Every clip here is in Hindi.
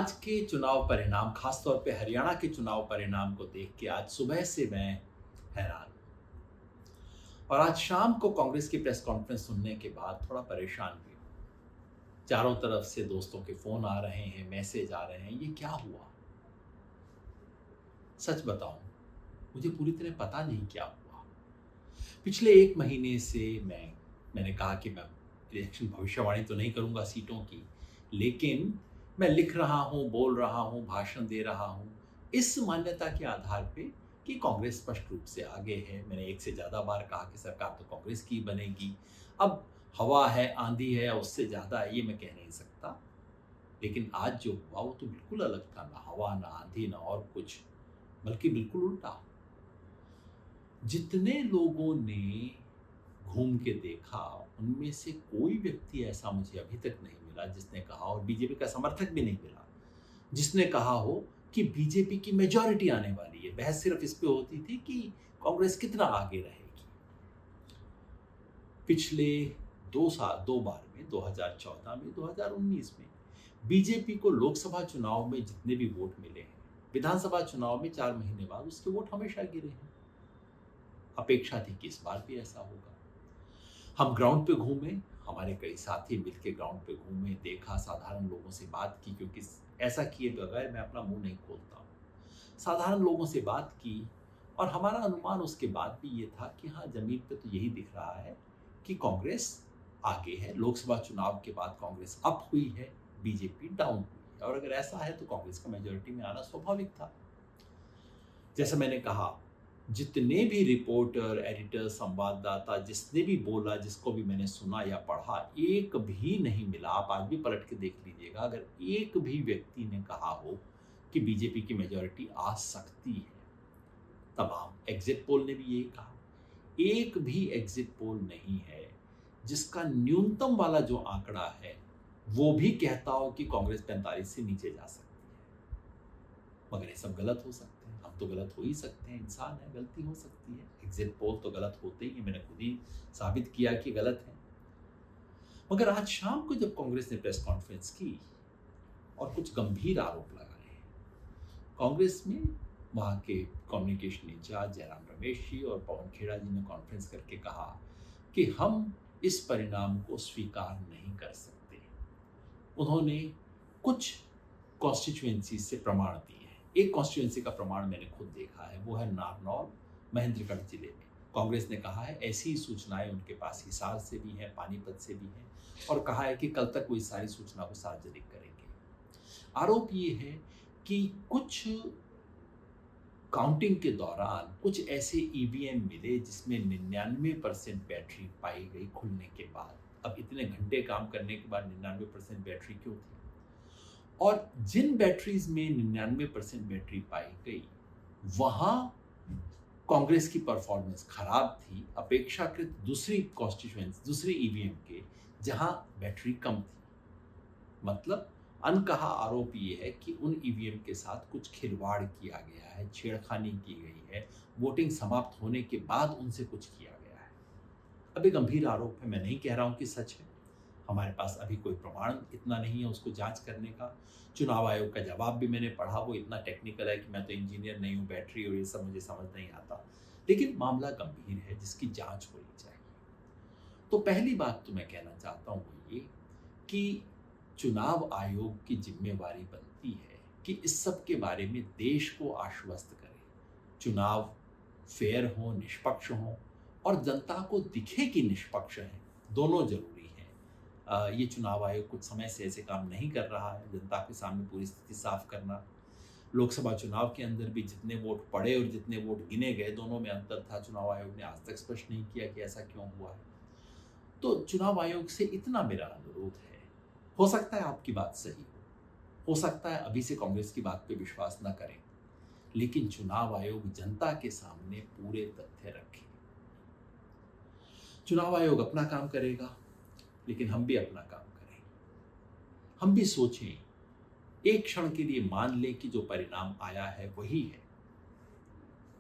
आज के चुनाव परिणाम, खासतौर पे हरियाणा के चुनाव परिणाम को देख के आज सुबह से मैं हैरान हूँ। और आज शाम को कांग्रेस की प्रेस कॉन्फ्रेंस सुनने के बाद थोड़ा परेशान भी हूँ। चारों तरफ से दोस्तों के फ़ोन आ रहे हैं, मैसेज आ रहे हैं, ये क्या हुआ? सच बताऊँ, मुझे पूरी तरह पता नहीं क्या हुआ। पिछले 1 महीने से मैंने कहा कि मैं इलेक्शन भविष्यवाणी तो नहीं करूँगा सीटों की, लेकिन मैं लिख रहा हूँ, बोल रहा हूँ, भाषण दे रहा हूँ, इस मान्यता के आधार पे कि कांग्रेस स्पष्ट रूप से आगे है। मैंने एक से ज़्यादा बार कहा कि सरकार तो कांग्रेस की ही बनेगी। अब हवा है, आंधी है, उससे ज़्यादा है, ये मैं कह नहीं सकता। लेकिन आज जो हुआ वो तो बिल्कुल अलग था, ना हवा, ना आंधी, ना और कुछ, बल्कि बिल्कुल उल्टा। जितने लोगों ने घूम के देखा, उनमें से कोई व्यक्ति ऐसा मुझे अभी तक नहीं मिला जिसने कहा, और बीजेपी का समर्थक भी नहीं मिला, जिसने कहा हो कि बीजेपी की मेजॉरिटी आने वाली है। बहस सिर्फ इस पे होती थी कि कांग्रेस कितना आगे रहेगी। पिछले 2 बार में, 2014 में, 2019 में बीजेपी को लोकसभा चुनाव में जितने भी वोट मिले हैं, विधानसभा चुनाव में 4 महीने बाद उसके वोट हमेशा गिरे हैं। अपेक्षा थी कि इस बार भी ऐसा होगा। हम ग्राउंड पे घूमे, हमारे कई साथी मिलके ग्राउंड पे घूमे, देखा, साधारण लोगों से बात की, क्योंकि ऐसा किए बगैर मैं अपना मुंह नहीं खोलता हूँ। साधारण लोगों से बात की, और हमारा अनुमान उसके बाद भी ये था कि हाँ, जमीन पे तो यही दिख रहा है कि कांग्रेस आगे है। लोकसभा चुनाव के बाद कांग्रेस अप हुई है, बीजेपी डाउन हुई है, और अगर ऐसा है तो कांग्रेस का मेजोरिटी में आना स्वाभाविक था। जैसा मैंने कहा, जितने भी रिपोर्टर, एडिटर, संवाददाता, जिसने भी बोला, जिसको भी मैंने सुना या पढ़ा, एक भी नहीं मिला। आप आज भी पलट के देख लीजिएगा, अगर एक भी व्यक्ति ने कहा हो कि बीजेपी की मेजॉरिटी आ सकती है। तमाम एग्जिट पोल ने भी यही कहा। एक भी एग्जिट पोल नहीं है जिसका न्यूनतम वाला जो आंकड़ा है वो भी कहता हो कि कांग्रेस 45 से नीचे जा सकती है। मगर ये सब गलत हो सकते हैं, हम तो गलत हो ही सकते हैं, इंसान है, गलती हो सकती है। एग्जिट पोल तो गलत होते ही हैं, मैंने खुद ही साबित किया कि गलत है। मगर आज शाम को जब कांग्रेस ने प्रेस कॉन्फ्रेंस की और कुछ गंभीर आरोप लगाए हैं, कांग्रेस में वहाँ के कम्युनिकेशन इंचार्ज जयराम रमेश जी और पवन खेड़ा जी ने कॉन्फ्रेंस करके कहा कि हम इस परिणाम को स्वीकार नहीं कर सकते। उन्होंने कुछ कॉन्स्टिट्यूएंसी से प्रमाण दिए हैं। एक कॉन्स्टिट्यूएंसी का प्रमाण मैंने खुद देखा है, वो है नारनौल, महेंद्रगढ़ जिले में। कांग्रेस ने कहा है ऐसी सूचनाएं उनके पास हिसार से भी हैं, पानीपत से भी हैं, और कहा है कि कल तक वो इस सारी सूचना को सार्वजनिक करेंगे। आरोप ये है कि कुछ काउंटिंग के दौरान कुछ ऐसे ईवीएम मिले जिसमें 99% बैटरी पाई गई खुलने के बाद। अब इतने घंटे काम करने के बाद 99% बैटरी क्यों थी? और जिन बैटरीज में 99% बैटरी पाई गई, वहां कांग्रेस की परफॉर्मेंस खराब थी अपेक्षाकृत दूसरी कॉन्स्टिट्यूएंसी, दूसरी ईवीएम के, जहां बैटरी कम थी। मतलब अनकहा आरोप ये है कि उन ईवीएम के साथ कुछ खिलवाड़ किया गया है, छेड़खानी की गई है, वोटिंग समाप्त होने के बाद उनसे कुछ किया गया है। अब ये गंभीर आरोप है, मैं नहीं कह रहा हूं कि सच है। हमारे पास अभी कोई प्रमाण इतना नहीं है उसको जांच करने का। चुनाव आयोग का जवाब भी मैंने पढ़ा, वो इतना टेक्निकल है कि मैं तो इंजीनियर नहीं हूँ, बैटरी और ये सब मुझे समझ नहीं आता। लेकिन मामला गंभीर है जिसकी जांच होनी चाहिए। तो पहली बात तो मैं कहना चाहता हूँ वो ये कि चुनाव आयोग की जिम्मेवारी बनती है कि इस सब के बारे में देश को आश्वस्त करे। चुनाव फेयर हो, निष्पक्ष हो, और जनता को दिखे कि निष्पक्ष है, दोनों जरूरी हैं। ये चुनाव आयोग कुछ समय से ऐसे काम नहीं कर रहा है। जनता के सामने पूरी स्थिति साफ करना, लोकसभा चुनाव के अंदर भी जितने वोट पड़े और जितने वोट गिने गए, दोनों में अंतर था। चुनाव आयोग ने आज तक स्पष्ट नहीं किया कि ऐसा क्यों हुआ है। तो चुनाव आयोग से इतना मेरा अनुरोध है, हो सकता है आपकी बात सही हो सकता है अभी से कांग्रेस की बात पे विश्वास न करें, लेकिन चुनाव आयोग जनता के सामने पूरे तथ्य रखे। चुनाव आयोग अपना काम करेगा, लेकिन हम भी अपना काम करें। हम भी सोचें, एक क्षण के लिए मान लें कि जो परिणाम आया है वही है।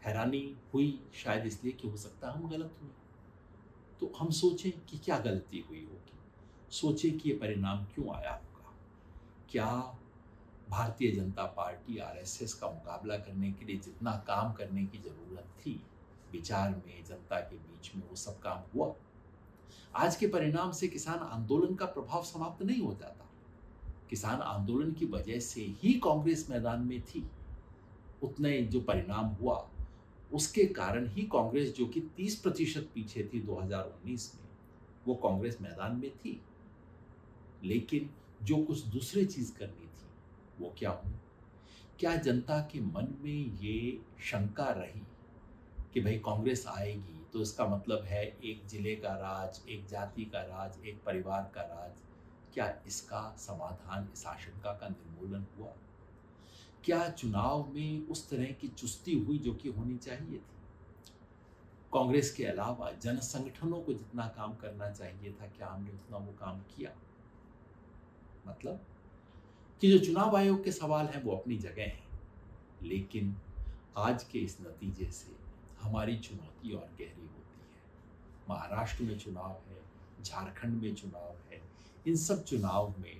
हैरानी हुई शायद इसलिए कि हो सकता है हम गलत हुए, तो हम सोचें कि क्या गलती हुई होगी, सोचें कि ये परिणाम क्यों आया होगा। क्या भारतीय जनता पार्टी आरएसएस का मुकाबला करने के लिए जितना काम करने की जरूरत थी, विचार में, जनता के बीच में, वो सब काम हुआ। आज के परिणाम से किसान आंदोलन का प्रभाव समाप्त नहीं हो जाता। किसान आंदोलन की वजह से ही कांग्रेस मैदान में थी। उतने जो परिणाम हुआ उसके कारण ही कांग्रेस, जो कि 30% पीछे थी 2019 में, वो कांग्रेस मैदान में थी। लेकिन जो कुछ दूसरी चीज करनी थी वो क्या हुई? क्या जनता के मन में ये शंका रही कि भाई कांग्रेस आएगी तो इसका मतलब है एक जिले का राज, एक जाति का राज, एक परिवार का राज? क्या इसका समाधान, इस आशंका का निर्मूलन हुआ? क्या चुनाव में उस तरह की चुस्ती हुई जो कि होनी चाहिए थी? कांग्रेस के अलावा जन संगठनों को जितना काम करना चाहिए था, क्या हमने उतना वो काम किया? मतलब कि जो चुनाव आयोग के सवाल हैं वो अपनी जगह हैं, लेकिन आज के इस नतीजे से हमारी चुनौती और गहरी होती है। महाराष्ट्र में चुनाव है, झारखंड में चुनाव है, इन सब चुनाव में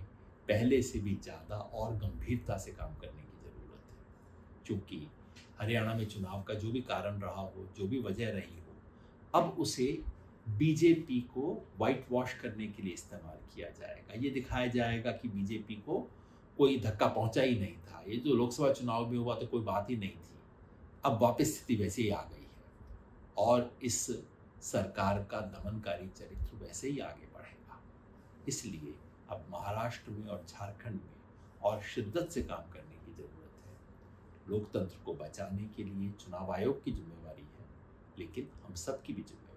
पहले से भी ज़्यादा और गंभीरता से काम करने की ज़रूरत है। क्योंकि हरियाणा में चुनाव का जो भी कारण रहा हो, जो भी वजह रही हो, अब उसे बीजेपी को वाइट वॉश करने के लिए इस्तेमाल किया जाएगा। ये दिखाया जाएगा कि बीजेपी को कोई धक्का पहुंचा ही नहीं था, ये जो लोकसभा चुनाव में हुआ तो कोई बात ही नहीं थी। अब वापस स्थिति वैसे ही आ गई है और इस सरकार का दमनकारी चरित्र वैसे ही आगे बढ़ेगा। इसलिए अब महाराष्ट्र में और झारखंड में और शिद्दत से काम करने की जरूरत है। लोकतंत्र को बचाने के लिए चुनाव आयोग की जिम्मेवारी है, लेकिन हम सबकी भी जिम्मेवारी